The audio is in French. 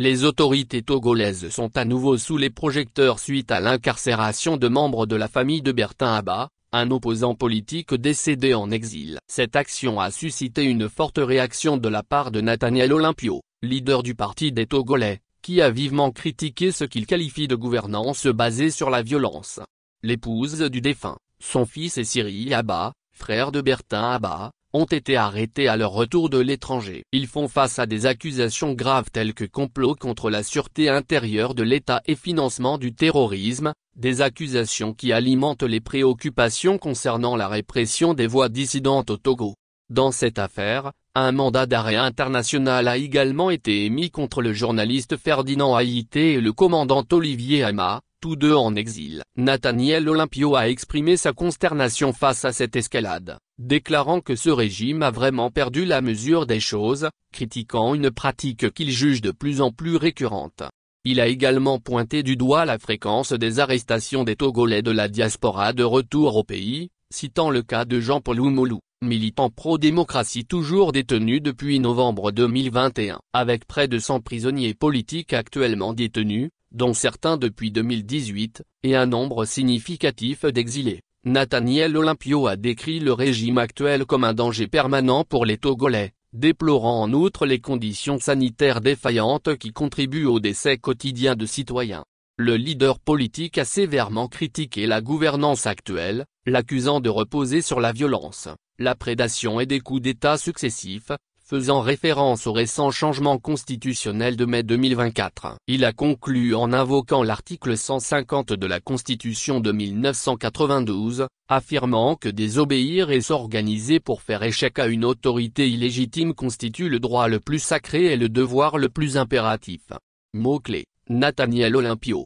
Les autorités togolaises sont à nouveau sous les projecteurs suite à l'incarcération de membres de la famille de Bertin Abba, un opposant politique décédé en exil. Cette action a suscité une forte réaction de la part de Nathaniel Olympio, leader du Parti des Togolais, qui a vivement critiqué ce qu'il qualifie de gouvernance basée sur la violence. L'épouse du défunt, son fils et Cyril Abba, frère de Bertin Abba, ont été arrêtés à leur retour de l'étranger. Ils font face à des accusations graves telles que complot contre la sûreté intérieure de l'État et financement du terrorisme, des accusations qui alimentent les préoccupations concernant la répression des voix dissidentes au Togo. Dans cette affaire, un mandat d'arrêt international a également été émis contre le journaliste Ferdinand Haïté et le commandant Olivier Hama, tous deux en exil. Nathaniel Olympio a exprimé sa consternation face à cette escalade, déclarant que ce régime a vraiment perdu la mesure des choses, critiquant une pratique qu'il juge de plus en plus récurrente. Il a également pointé du doigt la fréquence des arrestations des Togolais de la diaspora de retour au pays, citant le cas de Jean-Paul Oumoulou, militant pro-démocratie toujours détenu depuis novembre 2021. Avec près de 100 prisonniers politiques actuellement détenus, dont certains depuis 2018, et un nombre significatif d'exilés, Nathaniel Olympio a décrit le régime actuel comme un danger permanent pour les Togolais, déplorant en outre les conditions sanitaires défaillantes qui contribuent au décès quotidien de citoyens. Le leader politique a sévèrement critiqué la gouvernance actuelle, l'accusant de reposer sur la violence, la prédation et des coups d'État successifs, faisant référence au récent changement constitutionnel de mai 2024. Il a conclu en invoquant l'article 150 de la Constitution de 1992, affirmant que désobéir et s'organiser pour faire échec à une autorité illégitime constitue le droit le plus sacré et le devoir le plus impératif. Mots-clés: Nathaniel Olympio.